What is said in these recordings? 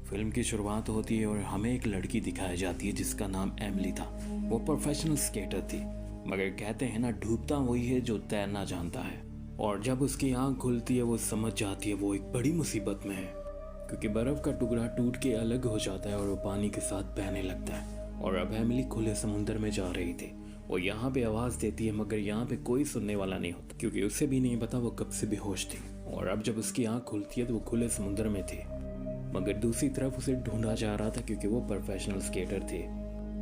Film की शुरुआत होती है और हमें एक लड़की दिखाई जाती है जिसका नाम एमिली था। वो प्रोफेशनल स्केटर थी, मगर कहते हैं ना, डूबता वही है जो तैरना जानता है। और जब उसकी आंख खुलती है वो समझ जाती है वो एक बड़ी मुसीबत में है, क्योंकि बर्फ का टुकड़ा टूट के अलग हो जाता है और वो पानी के साथ बहने लगता है। और अब एमिली खुले समुद्र में जा रही थी। वो यहाँ पे आवाज़ देती है, मगर यहाँ पे कोई सुनने वाला नहीं होता, क्योंकि उसे भी नहीं पता वो कब से बेहोश थी। और अब जब उसकी आंख खुलती है तो वो खुले समुद्र में थी, मगर दूसरी तरफ उसे ढूंढा जा रहा था, क्योंकि वो प्रोफेशनल स्केटर थे।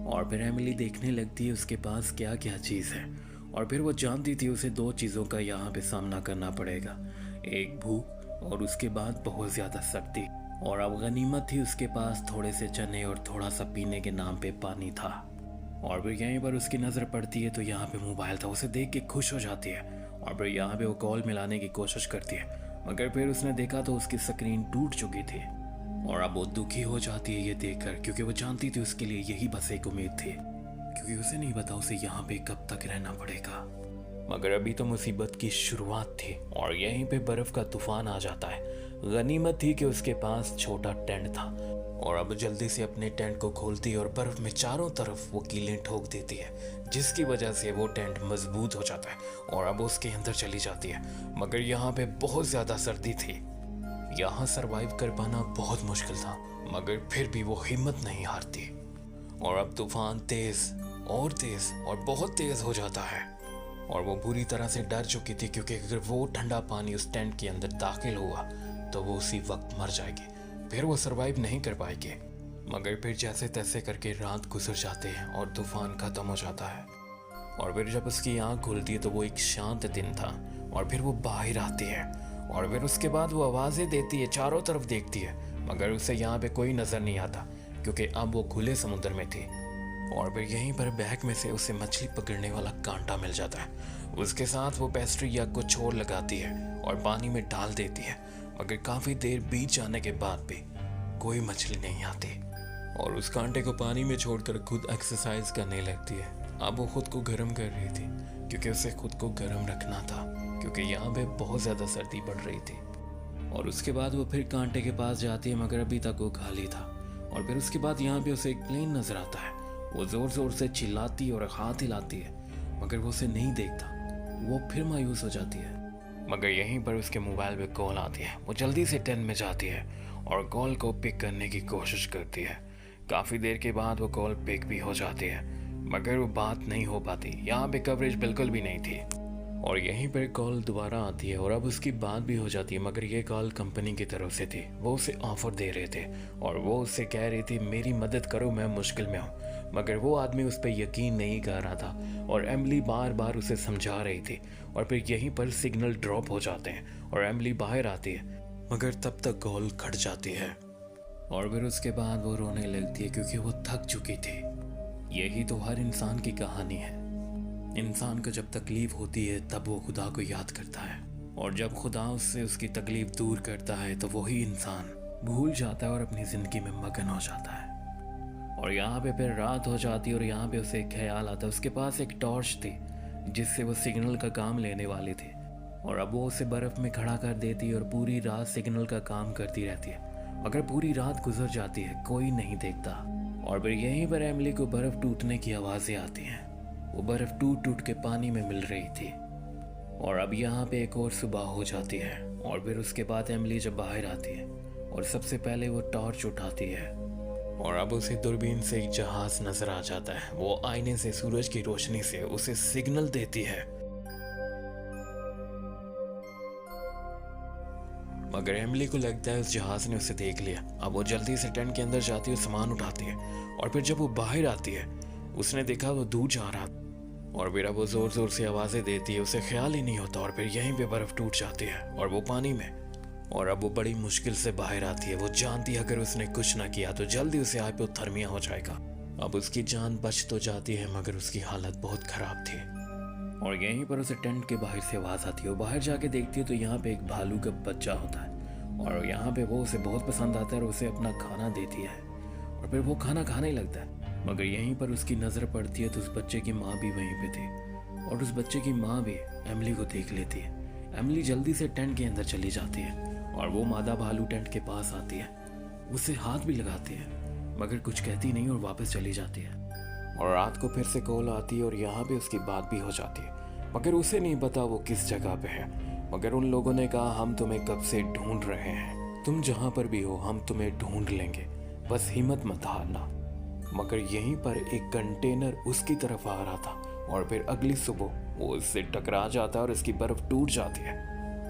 और फिर एमिली देखने लगती है उसके पास क्या क्या चीज़ है, और फिर वो जानती थी उसे दो चीज़ों का यहाँ पे सामना करना पड़ेगा, एक भूख और उसके बाद बहुत ज़्यादा सर्दी। और अब गनीमत थी उसके पास थोड़े से चने और थोड़ा सा पीने के नाम पे पानी था। और फिर यहीं पर उसकी नज़र पड़ती है तो यहाँ पे मोबाइल था। उसे देख के खुश हो जाती है और फिर यहाँ पे वो कॉल मिलाने की कोशिश करती है, मगर फिर उसने देखा तो उसकी स्क्रीन टूट चुकी थी। और अब वो दुखी हो जाती है ये देखकर, क्योंकि वो जानती थी उसके लिए यही बस एक उम्मीद थी, क्योंकि उसे नहीं पता उसे यहाँ पे कब तक रहना पड़ेगा। मगर अभी तो मुसीबत की शुरुआत थी और यहीं पे बर्फ का तूफान आ जाता है। गनीमत थी कि उसके पास छोटा टेंट था, और अब जल्दी से अपने टेंट को खोलती है और बर्फ में चारों तरफ वो कीलें ठोक देती है, जिसकी वजह से वो टेंट मजबूत हो जाता है और अब उसके अंदर चली जाती है। मगर यहाँ पे बहुत ज़्यादा सर्दी थी, यहाँ सरवाइव कर पाना बहुत मुश्किल था, मगर फिर भी वो हिम्मत नहीं हारती। और अब तूफान तेज और बहुत तेज हो जाता है, और वो बुरी तरह से डर चुकी थी, क्योंकि अगर वो ठंडा पानी उस टेंट के अंदर दाखिल हुआ तो वो उसी वक्त मर जाएगी, फिर वो सरवाइव नहीं कर पाएगी। मगर फिर जैसे तैसे करके रात गुजर जाते हैं और तूफान खत्म हो जाता है। और फिर जब उसकी आँख खुलती है तो वो एक शांत दिन था, और फिर वो बाहर आती है और फिर उसके बाद वो आवाज़ें देती है, चारों तरफ देखती है, मगर उसे यहाँ पे कोई नज़र नहीं आता, क्योंकि अब वो खुले समुद्र में थी। और फिर यहीं पर बैग में से उसे मछली पकड़ने वाला कांटा मिल जाता है। उसके साथ वो पेस्ट्री या कुछ और लगाती है और पानी में डाल देती है, मगर काफ़ी देर बीत जाने के बाद भी कोई मछली नहीं आती, और उस कांटे को पानी में छोड़कर खुद एक्सरसाइज करने लगती है। अब वो खुद को गर्म कर रही थी, क्योंकि उसे खुद को गर्म रखना था, क्योंकि यहाँ पे बहुत ज़्यादा सर्दी बढ़ रही थी। और उसके बाद वो फिर कांटे के पास जाती है, मगर अभी तक वो खाली था। और फिर उसके बाद यहाँ पे उसे एक प्लेन नज़र आता है। वो ज़ोर ज़ोर से चिल्लाती और हाथ हिलाती है, मगर वो उसे नहीं देखता। वो फिर मायूस हो जाती है, मगर यहीं पर उसके मोबाइल पे कॉल आती है। वो जल्दी से टेंट में जाती है और कॉल को पिक करने की कोशिश करती है। काफ़ी देर के बाद वो कॉल पिक भी हो जाती है, मगर वो बात नहीं हो पाती। यहाँ पे कवरेज बिल्कुल भी नहीं थी। और यहीं पर कॉल दोबारा आती है और अब उसकी बात भी हो जाती है, मगर ये कॉल कंपनी की तरफ से थी। वो उसे ऑफर दे रहे थे और वो उससे कह रही थी मेरी मदद करो, मैं मुश्किल में हूँ। मगर वो आदमी उस पर यकीन नहीं कर रहा था और एमिली बार बार उसे समझा रही थी। और फिर यहीं पर सिग्नल ड्रॉप हो जाते हैं और एमिली बाहर आती है, मगर तब तक कॉल कट जाती है। और फिर उसके बाद वो रोने लगती है, क्योंकि वो थक चुकी थी। यही तो हर इंसान की कहानी है। इंसान को जब तकलीफ होती है तब वो खुदा को याद करता है, और जब खुदा उससे उसकी तकलीफ दूर करता है तो वही इंसान भूल जाता है और अपनी ज़िंदगी में मगन हो जाता है। और यहाँ पे फिर रात हो जाती है और यहाँ पे उसे एक ख्याल आता है। उसके पास एक टॉर्च थी जिससे वो सिग्नल का काम लेने वाली थी, और अब वो उसे बर्फ़ में खड़ा कर देती है और पूरी रात सिग्नल का काम करती रहती है। अगर पूरी रात गुजर जाती है, कोई नहीं देखता। और फिर यहीं पर एमिली को बर्फ़ टूटने की आवाज़ें आती हैं। वो बर्फ़ टूट टूट के पानी में मिल रही थी। और अब यहाँ पे एक और सुबह हो जाती है, और फिर उसके बाद एमिली जब बाहर आती है और सबसे पहले वो टॉर्च उठाती है, और अब उसे दूरबीन से एक जहाज नजर आ जाता है। वो आईने से सूरज की रोशनी से उसे सिग्नल देती है, मगर एमिली को लगता है उस जहाज ने उसे देख लिया। अब वो जल्दी से टेंट के अंदर जाती है, सामान उठाती है, और फिर जब वो बाहर आती है उसने देखा वो दूर जा रहा, और फिर अब वो जोर जोर से आवाज़ें देती है। उसे ख्याल ही नहीं होता, और फिर यहीं पे बर्फ़ टूट जाती है और वो पानी में। और अब वो बड़ी मुश्किल से बाहर आती है। वो जानती है अगर उसने कुछ ना किया तो जल्दी उसे हाइपोथर्मिया हो जाएगा। अब उसकी जान बच तो जाती है, मगर उसकी हालत बहुत ख़राब थी। और यहीं पर उसे टेंट के बाहर से आवाज़ आती है। वो बाहर जाके देखती है तो यहाँ पे एक भालू का बच्चा होता है, और यहाँ पे वो उसे बहुत पसंद आता है और उसे अपना खाना देती है, और फिर वो खाना खाने लगता है। मगर यहीं पर उसकी नज़र पड़ती है तो उस बच्चे की माँ भी वहीं पे थी, और उस बच्चे की माँ भी एमिली को देख लेती है। एमिली जल्दी से टेंट के अंदर चली जाती है और वो मादा भालू टेंट के पास आती है, उसे हाथ भी लगाती है, मगर कुछ कहती नहीं और वापस चली जाती है। और रात को फिर से कॉल आती है और यहाँ पे उसकी बात भी हो जाती है, मगर उसे नहीं पता वो किस जगह पे है। मगर उन लोगों ने कहा हम तुम्हें कब से ढूंढ रहे हैं, तुम जहाँ पर भी हो हम तुम्हें ढूंढ लेंगे, बस हिम्मत मत हारना। मगर यहीं पर एक कंटेनर उसकी तरफ आ रहा था और फिर अगली सुबह वो उससे टकरा जाता है और उसकी बर्फ टूट जाती है।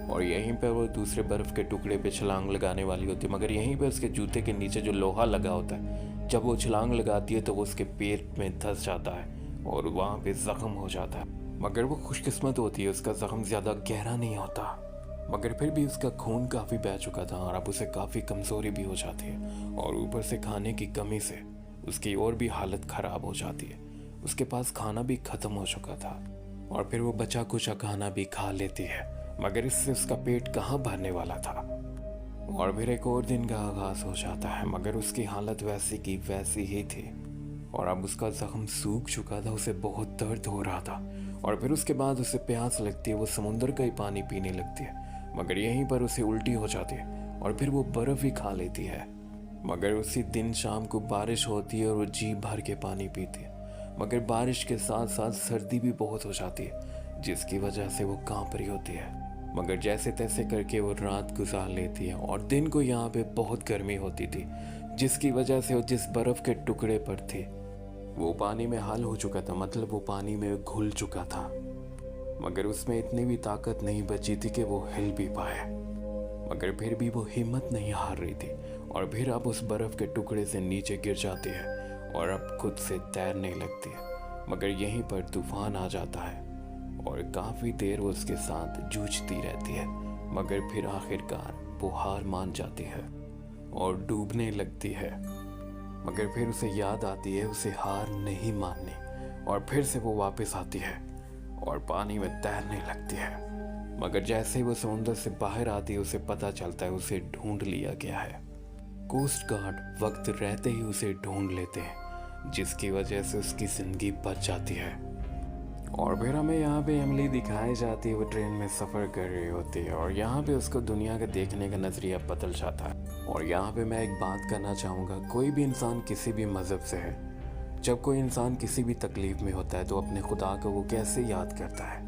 और यहीं पर वो दूसरे बर्फ के टुकड़े पे छलांग लगाने वाली होती है, मगर यहीं पे उसके जूते के नीचे जो लोहा लगा होता है, जब वो छलांग लगाती है तो वो उसके पेट में धंस जाता है और वहाँ पे जख्म हो जाता है। मगर वो खुशकिस्मत होती है, उसका जख्म ज़्यादा गहरा नहीं होता, मगर फिर भी उसका खून काफ़ी बह चुका था और अब उसे काफ़ी कमज़ोरी भी हो जाती है और ऊपर से खाने की कमी से उसकी और भी हालत ख़राब हो जाती है। उसके पास खाना भी ख़त्म हो चुका था और फिर वो बचा कुचा खाना भी खा लेती है, मगर इससे उसका पेट कहाँ भरने वाला था। और फिर एक और दिन का आगाज़ हो जाता है, मगर उसकी हालत वैसी की वैसी ही थी और अब उसका जख्म सूख चुका था, उसे बहुत दर्द हो रहा था। और फिर उसके बाद उसे प्यास लगती है, वो समुंदर का ही पानी पीने लगती है, मगर यहीं पर उसे उल्टी हो जाती है और फिर वो बर्फ़ ही खा लेती है। मगर उसी दिन शाम को बारिश होती है और वो जी भर के पानी पीती है, मगर बारिश के साथ साथ सर्दी भी बहुत हो जाती है, जिसकी वजह से वो कांप रही होती है। मगर जैसे तैसे करके वो रात गुजार लेती है और दिन को यहाँ पे बहुत गर्मी होती थी, जिसकी वजह से वो जिस बर्फ़ के टुकड़े पर थी वो पानी में हल हो चुका था, मतलब वो पानी में घुल चुका था, मगर उसमें इतनी भी ताकत नहीं बची थी कि वो हिल भी पाए। मगर फिर भी वो हिम्मत नहीं हार रही थी और फिर अब उस बर्फ़ के टुकड़े से नीचे गिर जाती है और अब खुद से तैरने लगती है। मगर यहीं पर तूफान आ जाता है और काफ़ी देर वो उसके साथ जूझती रहती है, मगर फिर आखिरकार वो हार मान जाती है और डूबने लगती है। मगर फिर उसे याद आती है उसे हार नहीं माननी और फिर से वो वापस आती है और पानी में तैरने लगती है। मगर जैसे ही वो समुंदर से बाहर आती है उसे पता चलता है उसे ढूंढ लिया गया है। कोस्ट गार्ड वक्त रहते ही उसे ढूंढ लेते हैं, जिसकी वजह से उसकी ज़िंदगी बच जाती है। और फिर हमें यहाँ पे एमिली दिखाई जाती है, वो ट्रेन में सफ़र कर रही होती है और यहाँ पे उसको दुनिया का देखने का नज़रिया बदल जाता है। और यहाँ पे मैं एक बात करना चाहूँगा, कोई भी इंसान किसी भी मज़हब से है, जब कोई इंसान किसी भी तकलीफ़ में होता है तो अपने खुदा को वो कैसे याद करता है?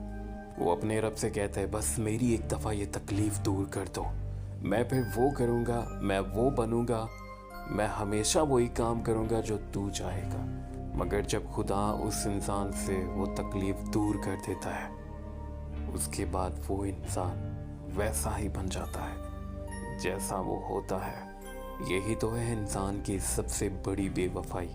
वो अपने रब से कहता है बस मेरी एक दफ़ा ये तकलीफ़ दूर कर दो, मैं फिर वो करूँगा, मैं वो बनूँगा, मैं हमेशा वही काम करूँगा जो तू चाहेगा। मगर जब खुदा उस इंसान से वो तकलीफ़ दूर कर देता है, उसके बाद वो इंसान वैसा ही बन जाता है जैसा वो होता है। यही तो है इंसान की सबसे बड़ी बेवफाई।